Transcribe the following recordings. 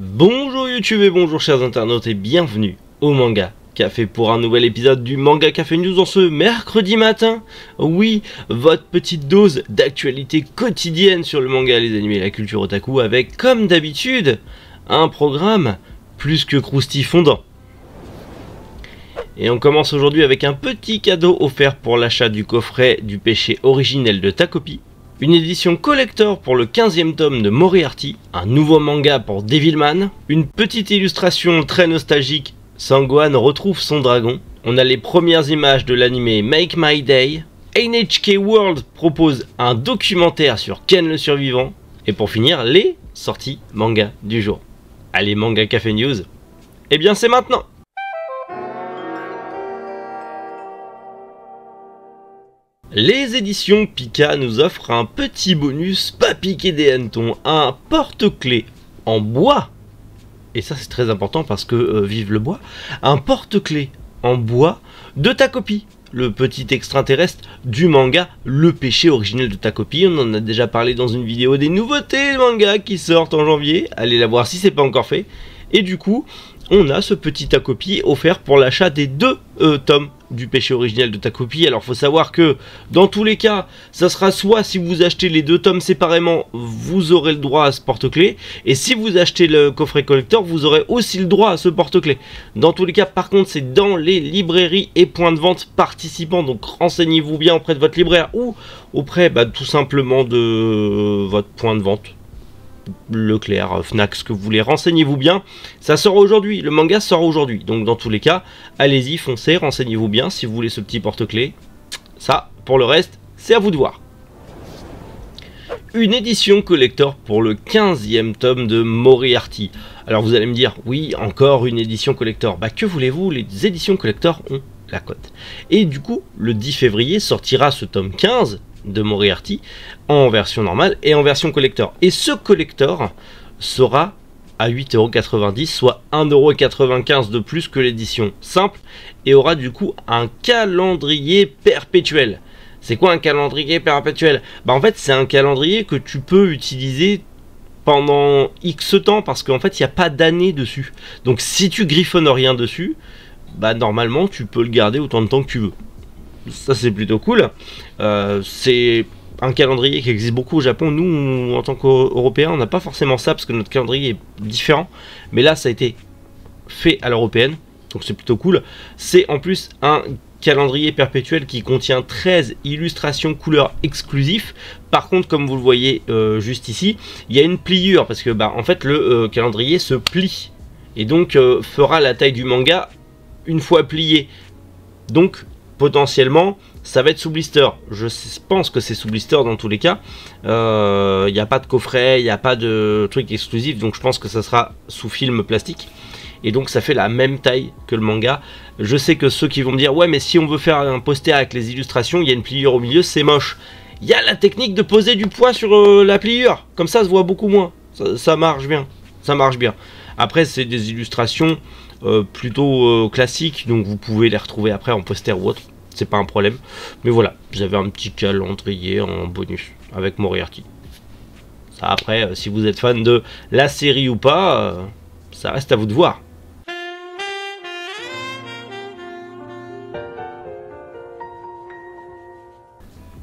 Bonjour YouTube et bonjour chers internautes et bienvenue au Manga Café pour un nouvel épisode du Manga Café News en ce mercredi matin. Oui, votre petite dose d'actualité quotidienne sur le manga, les animés et la culture otaku avec, comme d'habitude, un programme plus que croustifondant. Et on commence aujourd'hui avec un petit cadeau offert pour l'achat du coffret du péché originel de Takopi, une édition collector pour le 15e tome de Moriarty, un nouveau manga pour Devilman, une petite illustration très nostalgique, Sangohan retrouve son dragon, on a les premières images de l'anime Make My Day, NHK World propose un documentaire sur Ken le survivant, et pour finir, les sorties manga du jour. Allez, Manga Café News, eh bien c'est maintenant! Les éditions Pika nous offrent un petit bonus pas piqué des hannetons, un porte-clés en bois, et ça c'est très important parce que vive le bois, un porte-clés en bois de Takopi, le petit extraterrestre du manga Le péché originel de Takopi. On en a déjà parlé dans une vidéo des nouveautés manga qui sortent en janvier, allez la voir si c'est pas encore fait, et du coup on a ce petit Takopi offert pour l'achat des deux tomes du péché originel de Takopi. Alors faut savoir que dans tous les cas ça sera soit si vous achetez les deux tomes séparément vous aurez le droit à ce porte-clés, et si vous achetez le coffret collector vous aurez aussi le droit à ce porte-clés. Dans tous les cas par contre c'est dans les librairies et points de vente participants, donc renseignez-vous bien auprès de votre libraire ou auprès tout simplement de votre point de vente, Leclerc, Fnac, ce que vous voulez, renseignez-vous bien, ça sort aujourd'hui, le manga sort aujourd'hui, donc dans tous les cas, allez-y, foncez, renseignez-vous bien si vous voulez ce petit porte-clés, ça, pour le reste, c'est à vous de voir. Une édition collector pour le 15e tome de Moriarty. Alors vous allez me dire, oui, encore une édition collector, que voulez-vous, les éditions collector ont la cote. Et du coup, le 10 février sortira ce tome 15 de Moriarty en version normale et en version collector, et ce collector sera à 8,90 €, soit 1,95 € de plus que l'édition simple, et aura du coup un calendrier perpétuel. C'est quoi un calendrier perpétuel? En fait c'est un calendrier que tu peux utiliser pendant X temps, parce qu'en fait il n'y a pas d'année dessus, donc si tu griffonnes rien dessus, normalement tu peux le garder autant de temps que tu veux. Ça c'est plutôt cool. C'est un calendrier qui existe beaucoup au Japon. Nous en tant qu'Européens on n'a pas forcément ça parce que notre calendrier est différent, mais là ça a été fait à l'européenne, donc c'est plutôt cool. C'est en plus un calendrier perpétuel qui contient 13 illustrations couleurs exclusives. Par contre comme vous le voyez juste ici, il y a une pliure parce que en fait le calendrier se plie et donc fera la taille du manga une fois plié, donc potentiellement ça va être sous blister. Je pense que c'est sous blister dans tous les cas. Il n'y a pas de coffret, il n'y a pas de truc exclusif, donc je pense que ça sera sous film plastique, et donc ça fait la même taille que le manga. Je sais que ceux qui vont me dire ouais mais si on veut faire un poster avec les illustrations, il y a une pliure au milieu, c'est moche. Il y a la technique de poser du poids sur la pliure, comme ça se voit beaucoup moins, ça marche bien, ça marche bien. Après c'est des illustrations plutôt classiques, donc vous pouvez les retrouver après en poster ou autre, c'est pas un problème. Mais voilà, j'avais un petit calendrier en bonus avec Moriarty. Ça après, si vous êtes fan de la série ou pas, ça reste à vous de voir.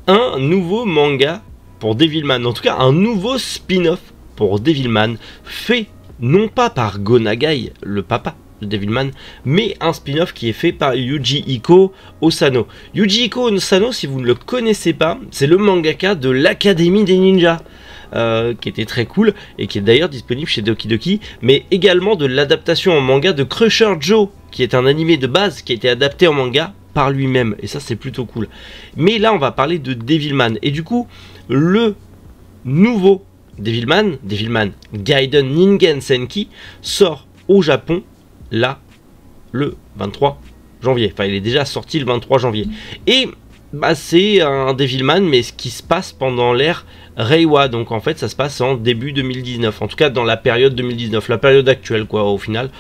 Un nouveau manga pour Devilman, en tout cas un nouveau spin-off pour Devilman, fait non pas par Go Nagai, le papa de Devilman, mais un spin-off qui est fait par Yujihiko Osano. Yujihiko Osano, si vous ne le connaissez pas, c'est le mangaka de l'Académie des Ninjas, qui était très cool et qui est d'ailleurs disponible chez Doki Doki, mais également de l'adaptation en manga de Crusher Joe, qui est un animé de base qui a été adapté en manga par lui-même, et ça c'est plutôt cool. Mais là on va parler de Devilman, et du coup le nouveau Devilman Gaiden Ningen Senki sort au Japon là le 23 janvier, enfin il est déjà sorti le 23 janvier, et c'est un Devilman mais ce qui se passe pendant l'ère Reiwa, donc en fait ça se passe en début 2019, en tout cas dans la période 2019, la période actuelle quoi, au final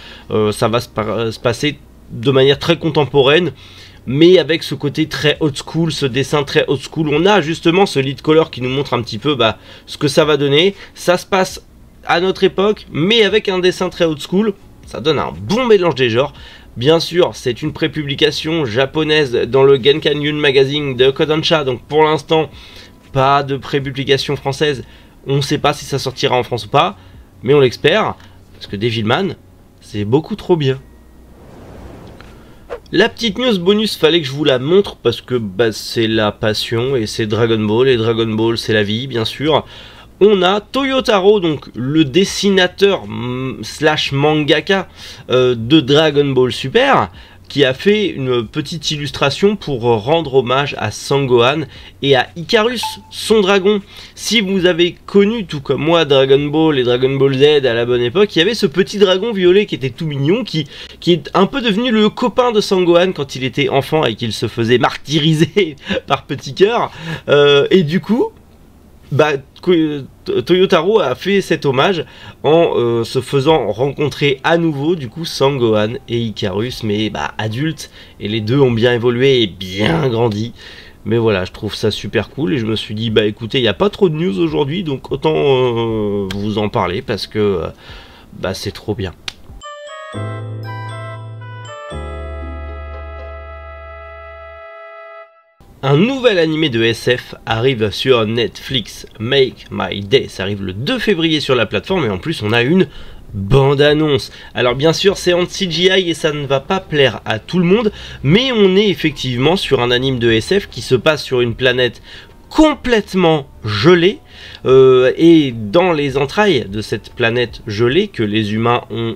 ça va se passer de manière très contemporaine, mais avec ce côté très old school, ce dessin très old school. On a justement ce lead color qui nous montre un petit peu ce que ça va donner. Ça se passe à notre époque, mais avec un dessin très old school. Ça donne un bon mélange des genres. Bien sûr, c'est une prépublication japonaise dans le Genkan Yun Magazine de Kodansha, donc pour l'instant, pas de prépublication française. On ne sait pas si ça sortira en France ou pas, mais on l'espère, parce que Devilman, c'est beaucoup trop bien. La petite news bonus, fallait que je vous la montre parce que c'est la passion et c'est Dragon Ball, et Dragon Ball c'est la vie bien sûr. On a Toyotaro, donc le dessinateur slash mangaka de Dragon Ball Super, qui a fait une petite illustration pour rendre hommage à Sangohan et à Icarus, son dragon. Si vous avez connu, tout comme moi, Dragon Ball et Dragon Ball Z à la bonne époque, il y avait ce petit dragon violet qui était tout mignon, qui est un peu devenu le copain de Sangohan quand il était enfant et qu'il se faisait martyriser par Petit Cœur. Et du coup, Toyotaro a fait cet hommage en se faisant rencontrer à nouveau du coup Sangohan et Icarus, mais adultes, et les deux ont bien évolué et bien grandi. Mais voilà, je trouve ça super cool et je me suis dit écoutez, il n'y a pas trop de news aujourd'hui, donc autant vous en parler parce que c'est trop bien. Un nouvel animé de SF arrive sur Netflix, Make My Day, ça arrive le 2 février sur la plateforme et en plus on a une bande-annonce. Alors bien sûr c'est en CGI et ça ne va pas plaire à tout le monde, mais on est effectivement sur un anime de SF qui se passe sur une planète complètement gelée et dans les entrailles de cette planète gelée que les humains ont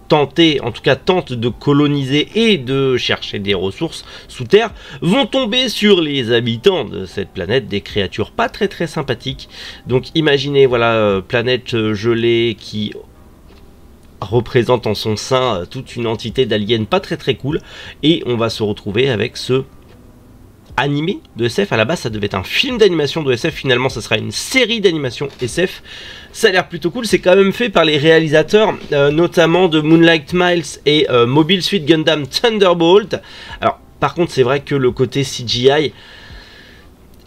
tentent de coloniser et de chercher des ressources sous terre, vont tomber sur les habitants de cette planète, des créatures pas très sympathiques. Donc imaginez, voilà, planète gelée qui représente en son sein toute une entité d'aliens pas très cool, et on va se retrouver avec ce animé de SF. À la base ça devait être un film d'animation de SF, finalement ça sera une série d'animation SF. Ça a l'air plutôt cool, c'est quand même fait par les réalisateurs notamment de Moonlight Miles et Mobile Suit Gundam Thunderbolt. Alors par contre c'est vrai que le côté CGI,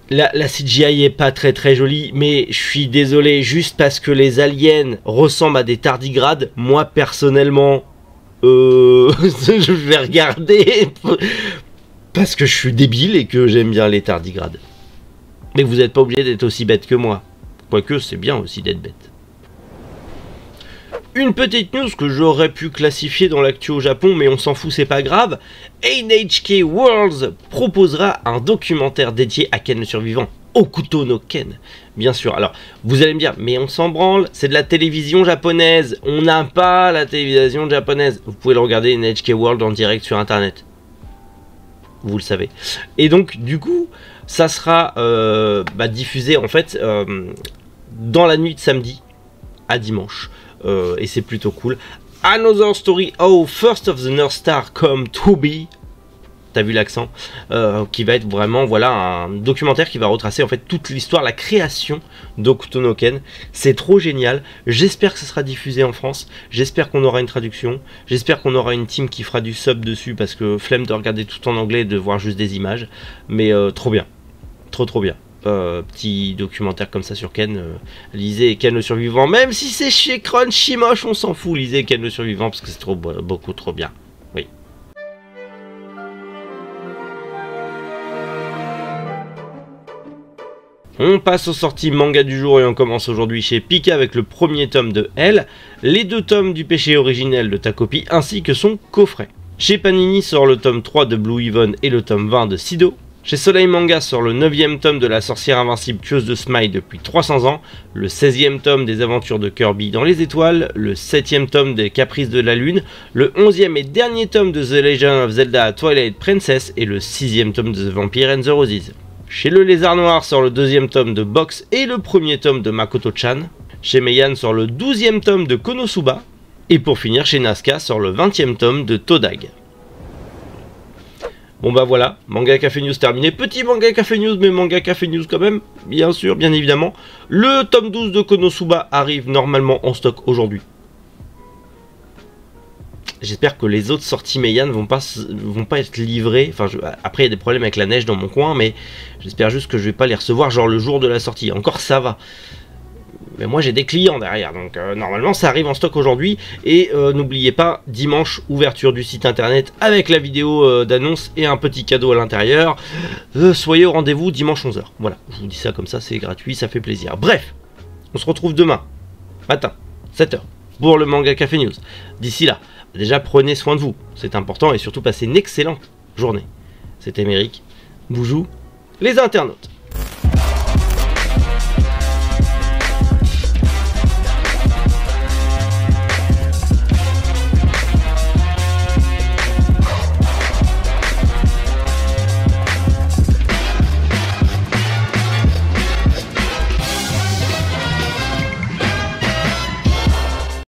la CGI est pas très jolie, mais je suis désolé, juste parce que les aliens ressemblent à des tardigrades, moi personnellement je vais regarder parce que je suis débile et que j'aime bien les tardigrades. Mais vous n'êtes pas obligé d'être aussi bête que moi. Quoique c'est bien aussi d'être bête. Une petite news que j'aurais pu classifier dans l'actu au Japon, mais on s'en fout, c'est pas grave. NHK Worlds proposera un documentaire dédié à Ken le survivant, Okuto no Ken. Bien sûr, alors vous allez me dire, mais on s'en branle, c'est de la télévision japonaise. On n'a pas la télévision japonaise. Vous pouvez le regarder NHK World en direct sur internet. Vous le savez. Et donc du coup ça sera diffusé en fait dans la nuit de samedi à dimanche et c'est plutôt cool. Another Story How First of the North Star Come to Be, t'as vu l'accent, qui va être vraiment un documentaire qui va retracer en fait toute l'histoire, la création d'Okuto no Ken. C'est trop génial, j'espère que ça sera diffusé en France, j'espère qu'on aura une traduction, j'espère qu'on aura une team qui fera du sub dessus parce que flemme de regarder tout en anglais et de voir juste des images, mais trop bien, trop bien. Petit documentaire comme ça sur Ken, lisez Ken le survivant, même si c'est chez Crunchymosh, on s'en fout, lisez Ken le survivant parce que c'est beaucoup trop bien. Oui. On passe aux sorties manga du jour et on commence aujourd'hui chez Pika avec le premier tome de Elle, les 2 tomes du péché originel de Takopi ainsi que son coffret. Chez Panini sort le tome 3 de Blue Heaven et le tome 20 de Sido. Chez Soleil Manga sort le 9e tome de la sorcière invincible tueuse de Smile depuis 300 ans, le 16e tome des aventures de Kirby dans les étoiles, le 7e tome des caprices de la lune, le 11e et dernier tome de The Legend of Zelda Twilight Princess et le 6e tome de The Vampire and the Roses. Chez Le Lézard Noir sort le 2e tome de Box et le 1er tome de Makoto-chan. Chez Meian sort le 12e tome de Konosuba. Et pour finir, chez Nazca sort le 20e tome de Todag. Bon voilà, Manga Café News terminé. Petit Manga Café News, mais Manga Café News quand même, bien sûr, bien évidemment. Le tome 12 de Konosuba arrive normalement en stock aujourd'hui. J'espère que les autres sorties Meian vont pas être livrées. Enfin, après il y a des problèmes avec la neige dans mon coin, mais j'espère juste que je vais pas les recevoir genre le jour de la sortie. Encore ça va. mais moi j'ai des clients derrière, donc normalement ça arrive en stock aujourd'hui. Et n'oubliez pas, dimanche, ouverture du site internet avec la vidéo d'annonce et un petit cadeau à l'intérieur. Soyez au rendez-vous dimanche 11 h. Voilà, je vous dis ça comme ça, c'est gratuit, ça fait plaisir. Bref, on se retrouve demain, matin, 7 h, pour le Manga Café News. D'ici là, déjà prenez soin de vous, c'est important, et surtout passez une excellente journée. C'était Méric, Boujou, les internautes.